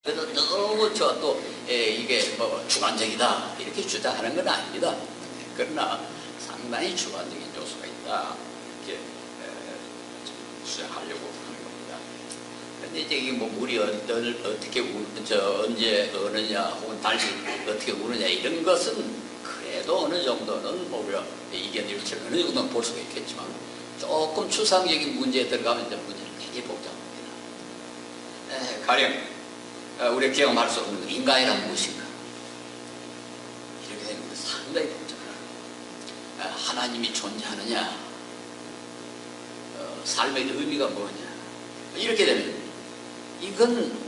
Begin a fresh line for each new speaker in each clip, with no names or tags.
그래서 너무 또 이게 뭐 주관적이다 이렇게 주장하는 건 아닙니다. 그러나 상당히 주관적인 요소가 있다 이렇게 주장하려고 하는 겁니다. 그런데 이제 이게 뭐 물이 어떻게 언제 어느냐 혹은 달이 어떻게 우느냐 이런 것은 그래도 어느 정도는 뭐 우리가 이견일치를 어느 정도는 볼 수가 있겠지만 조금 추상적인 문제에 들어가면 이제 문제는 되게 복잡합니다. 가령 우리가 경험할 수 없는 인간이란 무엇인가? 이렇게 되는 건 상당히 복잡해요. 하나님이 존재하느냐? 삶의 의미가 뭐냐? 이렇게 되면 이건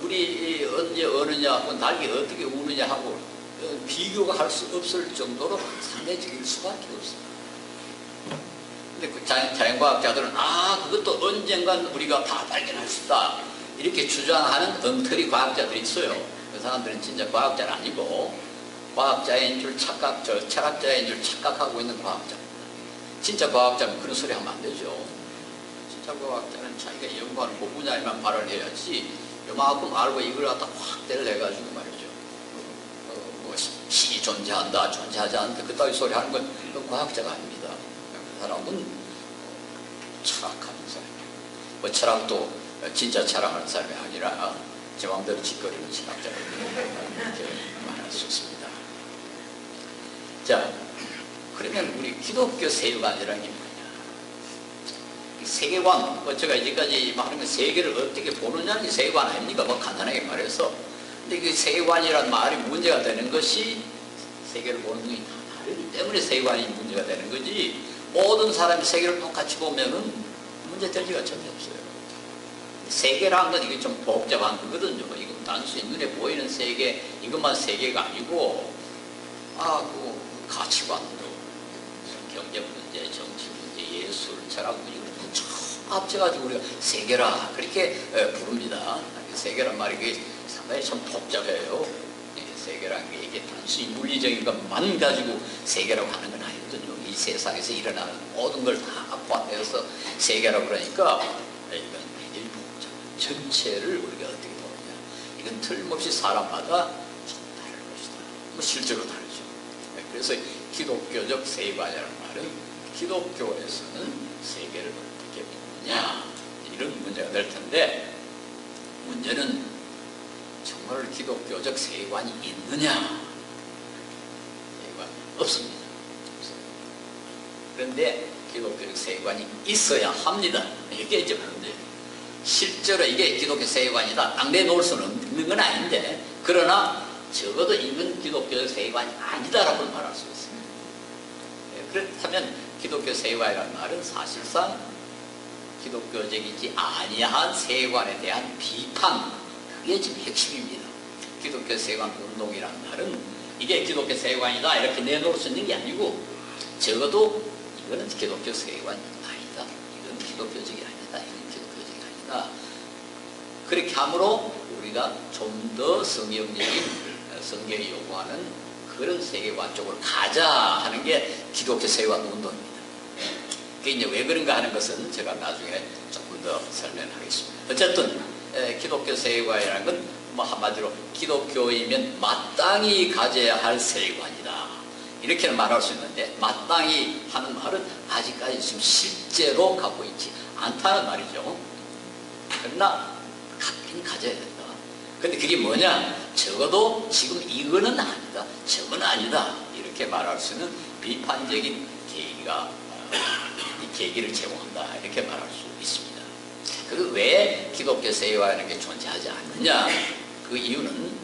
물이 언제 어느냐 하고 달이 어떻게 우느냐 하고 비교가 할 수 없을 정도로 상대적일 수밖에 없어요. 근데 그 자연과학자들은 그것도 언젠간 우리가 다 발견할 수 있다. 이렇게 주장하는 엉터리 과학자들이 있어요. 그 사람들은 진짜 과학자는 아니고 과학자인 줄 철학자인 줄 착각하고 있는 과학자입니다. 진짜 과학자는 그런 소리 하면 안 되죠. 진짜 과학자는 자기가 연구하는 그 분야에만 발언을 해야지 요만큼 알고 이걸 갖다 확 때려내가지고 말이죠. 뭐 신이 존재한다, 존재하지 않는다 그따위 소리 하는 건 과학자가 아닙니다. 그 사람은 철학하는 사람이에요. 뭐 철학도 진짜 철학하는 사람이 아니라 제 마음대로 짓거리는 철학자가 이렇게 말할 수 있습니다. 자, 그러면 우리 기독교 세계관이라는 게 뭐냐? 세계관, 제가 이제까지 말하는 세계를 어떻게 보느냐는 세계관 아닙니까? 뭐 간단하게 말해서. 근데 그 세계관이라는 말이 문제가 되는 것이 세계를 보는 눈이 다 다르기 때문에 세계관이 문제가 되는 거지 모든 사람이 세계를 똑같이 보면은 문제 될 리가 전혀 없어요. 세계라는 건 이게 좀 복잡한 거거든요. 이건 단순히 눈에 보이는 세계, 이것만 세계가 아니고, 그 가치관도, 경제 문제, 정치 문제, 예술, 철학 문제, 이런 거 쫙 합쳐가지고 우리가 세계라, 그렇게 부릅니다. 세계란 말이 이게 상당히 참 복잡해요. 세계라는 게 이게 단순히 물리적인 것만 가지고 세계라고 하는 건 아니거든요. 이 세상에서 일어나는 모든 걸 다 포함해서 세계라고 그러니까, 이건 전체를 우리가 어떻게 보느냐. 이건 틀림없이 사람마다 좀 다른 것이다. 뭐 실제로 다르죠. 그래서 기독교적 세계관이라는 말은 기독교에서는 세계를 어떻게 보느냐 이런 문제가 될 텐데 문제는 정말 기독교적 세계관이 있느냐? 세계관이 없습니다. 그런데 기독교적 세계관이 있어야 합니다. 이게 이제 문제예요. 실제로 이게 기독교 세계관이다. 딱 내놓을 수는 없는 건 아닌데 그러나 적어도 이건 기독교 세계관이 아니다라고 말할 수 있습니다. 그렇다면 기독교 세계관이라는 말은 사실상 기독교적이지 아니한 세계관에 대한 비판 그게 지금 핵심입니다. 기독교 세계관 운동이라는 말은 이게 기독교 세계관이다 이렇게 내놓을 수 있는 게 아니고 적어도 이거는 기독교 세계관이 아니다. 이건 기독교적이 아니다. 그렇게 함으로 우리가 좀 더 성경적인 성경이 요구하는 그런 세계관 쪽으로 가자 하는 게 기독교 세계관 운동입니다. 그게 이제 왜 그런가 하는 것은 제가 나중에 조금 더 설명하겠습니다. 어쨌든 기독교 세계관이라는 건 뭐 한마디로 기독교이면 마땅히 가져야 할 세계관이다. 이렇게는 말할 수 있는데 마땅히 하는 말은 아직까지 지금 실제로 갖고 있지 않다는 말이죠. 그러나 갖긴 가져야 된다. 근데 그게 뭐냐? 적어도 지금 이거는 아니다. 저건 아니다. 이렇게 말할 수 있는 비판적인 계기가 이 계기를 제공한다. 이렇게 말할 수 있습니다. 그리고 왜 기독교 세계화라는 게 존재하지 않느냐? 그 이유는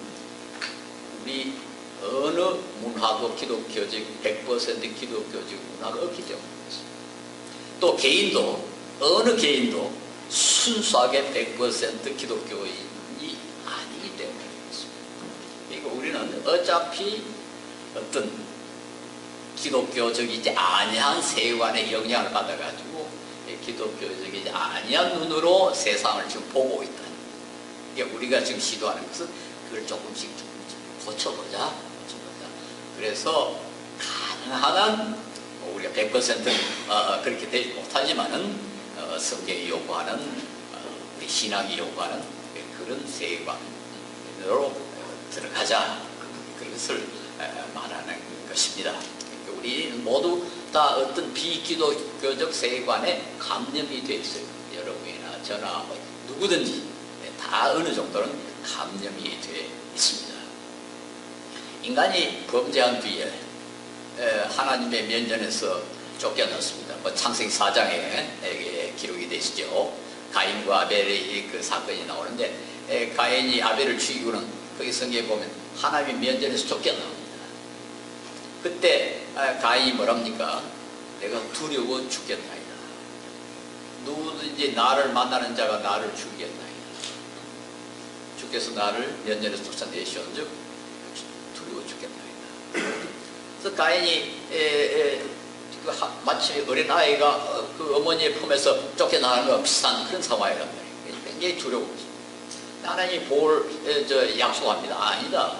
우리 어느 문화도 기독교적 100% 기독교적 문화가 없기 때문입니다. 또 개인도 어느 개인도 순수하게 100% 기독교인이 아니기 때문에 그렇습니다. 그러니까 우리는 어차피 어떤 기독교적이지 아니한 세계관의 영향을 받아가지고 기독교적이지 아니한 눈으로 세상을 지금 보고 있다. 그러니까 우리가 지금 시도하는 것은 그걸 조금씩 고쳐보자. 그래서 가능한 한 우리가 100% 그렇게 되지 못하지만은 성경이 요구하는 우리 신학이 요구하는 그런 세계관으로 들어가자. 그것을 말하는 것입니다. 우리는 모두 다 어떤 비기독교적 세계관에 감염이 되어 있어요. 여러분이나 저나 뭐 누구든지 다 어느 정도는 감염이 되어 있습니다. 인간이 범죄한 뒤에 하나님의 면전에서 쫓겨났습니다. 뭐 창세기 4장에 기록이 되어 있죠. 가인과 아벨의 그 사건이 나오는데 가인이 아벨을 죽이고는 거기 성경에 보면 하나님의 면전에서 쫓겨납니다. 그때 가인이 뭐랍니까? 내가 두려워 죽겠나이다. 누구든지 나를 만나는 자가 나를 죽이겠나이다. 주께서 나를 면전에서 쫓아내시온즉 두려워 죽겠나이다. 그래서 가인이 마치 어린아이가 그 어머니의 품에서 쫓겨나는 것과 비슷한 그런 상황이란 말이에요. 굉장히 두려워. 하나님이 복을 약속합니다. 아니다.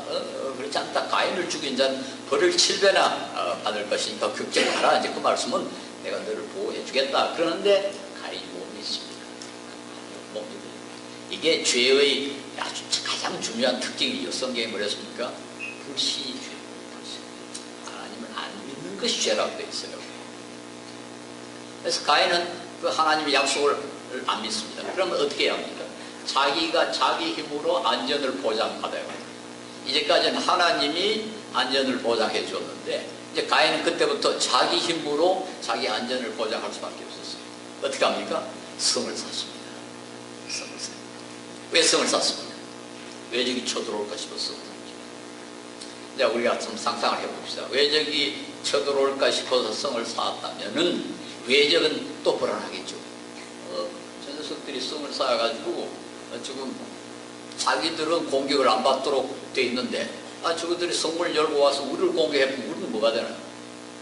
그렇지 않다. 가인을 죽인 자는 벌을 7배나 받을 것이니까 걱정하라. 이제 그 말씀은 내가 너를 보호해 주겠다. 그러는데 가인이 못 믿습니다. 못 믿어요. 이게 죄의 아주 가장 중요한 특징이죠. 성경에 뭐랬습니까? 불신이 죄입니다. 하나님을 안 믿는 것이 죄라고 되어 있어요. 그래서 가인은 그 하나님의 약속을 안 믿습니다. 그러면 어떻게 해야 합니까? 자기가 자기 힘으로 안전을 보장받아야 합니다. 이제까지는 하나님이 안전을 보장해 줬는데 이제 가인은 그때부터 자기 힘으로 자기 안전을 보장할 수밖에 없었어요. 어떻게 합니까? 성을 샀습니다. 성을 샀습니다. 왜 성을 샀습니까? 외적이 쳐들어올까 싶어서. 이제 우리가 좀 상상을 해봅시다. 외적이 쳐들어올까 싶어서 성을 쌓았다면은 외적은 또 불안하겠죠. 저 녀석들이 성을 쌓아가지고 지금 자기들은 공격을 안 받도록 돼 있는데 저들이 성문을 열고 와서 우리를 공격해보면 우리는 뭐가 되나요?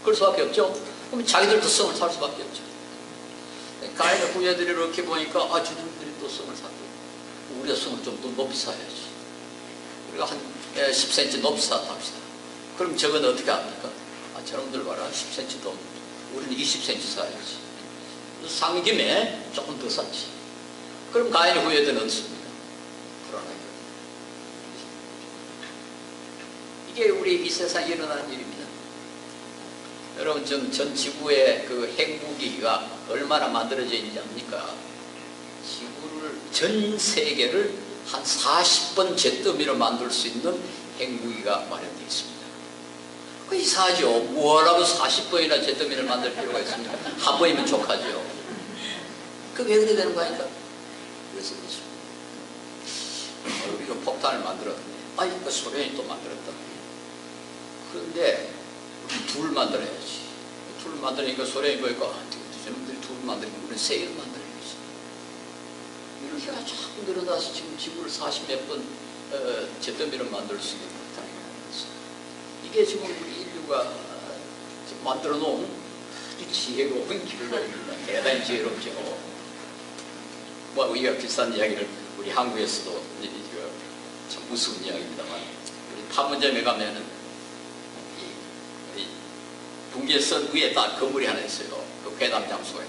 그럴 수밖에 없죠. 그럼 자기들도 성을 살 수밖에 없죠. 가인의 후예들이 이렇게 보니까 저들이 또 성을 샀고 우리가 성을 좀 더 높이 쌓아야지. 우리가 한 10cm 높이 쌓았다 합시다. 그럼 저건 어떻게 합니까? 저놈들 봐라. 10cm 더 우리는 20cm 쌓아야지. 산 김에 조금 더 쌓지. 그럼 가인의 후예들은 어떻습니까? 불안하게. 이게 우리 이 세상에 일어나는 일입니다. 여러분, 전 지구의 그 핵무기가 얼마나 만들어져 있는지 압니까? 지구를, 전 세계를 한 40번 잿더미로 만들 수 있는 핵무기가 마련되어 있습니다. 그 이상하죠. 뭐라고 40번이나 잿더미를 만들 필요가 있습니까? 한 번이면 족하죠. 그게 왜 그래 되는 거 아닙니까? 그래서 그렇습니다. 우리가 폭탄을 만들었는데 이거 소련이 또 만들었다. 그런데 우리는 둘 만들어야지. 둘 만드니까 소련이 보니까 저놈들이 둘 만드니까 우리는 세 개를 만들어야지. 이렇게 자꾸 늘어나서 지금 지구를 40몇 번 잿더미를 만들 수 있는 폭탄이 만들었어요. 이게 지금 우리 인류가 만들어 놓은 지혜로운 결과입니다. 대단히 지혜롭죠. 뭐 우리가 비싼 이야기를 우리 한국에서도 참 무서운 이야기입니다만 우리 판문점에 가면은 이 분계선 위에 딱 건물이 하나 있어요. 그 회담 장소에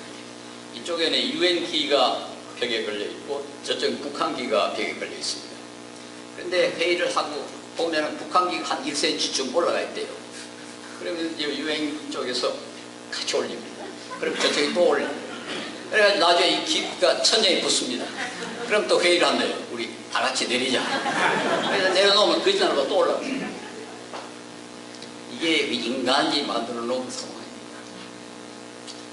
이쪽에는 유엔기가 벽에 걸려 있고 저쪽에 북한기가 벽에 걸려 있습니다. 그런데 회의를 하고 보면은 북한기가 한 1cm쯤 올라가 있대요. 그러면 유엔 쪽에서 같이 올립니다. 그럼 저쪽에 또 올립니다. 그래가지고 나중에 이 기가 천장에 붙습니다. 그럼 또 회의를 한대요. 우리 다 같이 내리자. 그래서 내려놓으면 그 지나고 또 올라갑니다. 이게 인간이 만들어 놓은 상황입니다.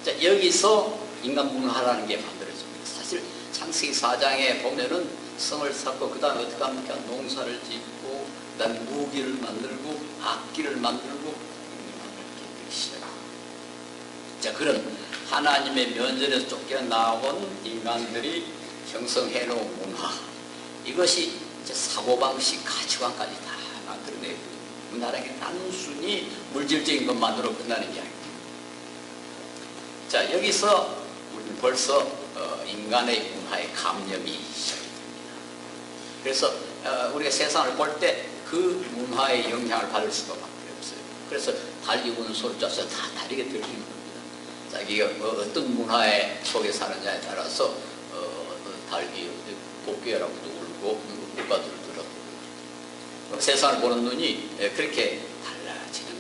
자, 여기서 인간 문화라는 게 만들어집니다. 사실 창세기 4장에 보면은 성을 쌓고 그 다음에 어떻게 합니까? 농사를 짓고 그 다음에 무기를 만들고 악기를 만들고 만들기 시작합니다. 자, 그런 하나님의 면전에서 쫓겨나온 인간들이 형성해놓은 문화, 이것이 이제 사고방식, 가치관까지 다 만들어내고 문화라는 게 단순히 물질적인 것만 만들어 끝나는 게 아닙니다. 자, 여기서 우리는 벌써 인간의 문화의 감염이 시작됩니다. 그래서 우리가 세상을 볼 때 그 문화의 영향을 받을 수밖에 없어요. 그래서 달기 우는 소리 쪄서 다 다르게 들리는 겁니다. 자기가 어떤 문화에 속에 사느냐에 따라서 달기, 복귀라고도 울고 들었고 국가도 들었고 세상을 보는 눈이 그렇게 달라지는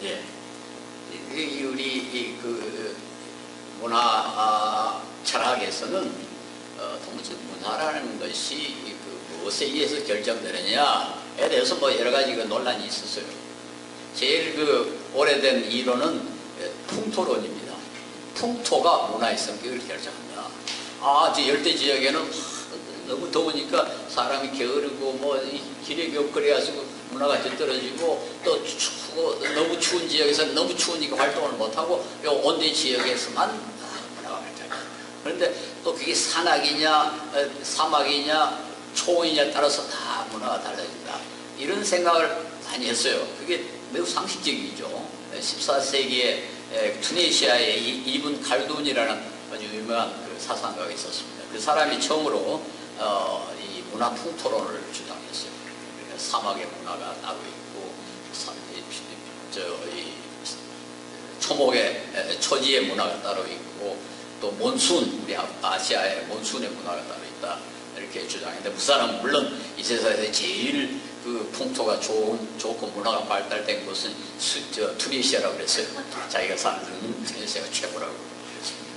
거예요. 예. 우리 그 문화 철학에서는 도무지 문화라는 것이 그 무엇에 의해서 결정되느냐에 대해서 뭐 여러 가지 그 논란이 있었어요. 제일 그 오래된 이론은 풍토론입니다. 풍토가 문화의 성격을 결정한다. 저 열대 지역에는 너무 더우니까 사람이 게으르고 뭐 길에 격거려가지고 문화가 뒤떨어지고 또 춥고 너무 추운 지역에서는 너무 추우니까 활동을 못하고 요 온대 지역에서만 문화가 발달한다. 그런데 또 그게 산악이냐 사막이냐 초원이냐에 따라서 다 문화가 달라진다. 이런 생각을 많이 했어요. 그게 매우 상식적이죠. 14세기에 투니시아에 이븐 칼둔이라는 아주 유명한 그 사상가가 있었습니다. 그 사람이 처음으로 이 문화 풍토론을 주장했어요. 그러니까 사막의 문화가 따로 있고, 초목의 초지의 문화가 따로 있고, 또 몬순, 우리 아시아의 몬순의 문화가 따로 있다. 이렇게 주장했는데, 그 사람은 물론 이 세상에서 제일 그 풍토가 좋고 문화가 발달된 곳은 투니시아라고 그랬어요. 자기가 사는 투니시아가 최고라고 그랬습니다.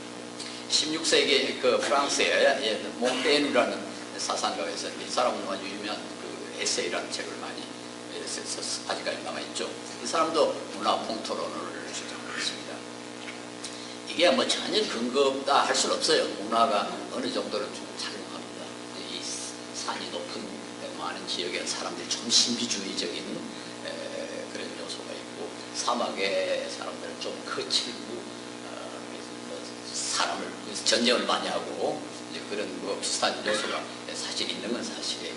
16세기 그 프랑스에 몽테뉴라는 사상가가 있었는데 이 사람은 아주 유명한 그 에세이라는 책을 많이 써서 아직까지 남아있죠. 이 사람도 문화 풍토론을 주장했습니다. 이게 뭐 전혀 근거 없다 할 수는 없어요. 문화가 어느 정도는 좀 작용합니다. 이 산이 높은 많은 지역에 사람들이 좀 신비주의적인 그런 요소가 있고 사막의 사람들은 좀 거칠고 사람을 전쟁을 많이 하고 이제 그런 뭐 비슷한 요소가 사실 있는 건 사실이에요.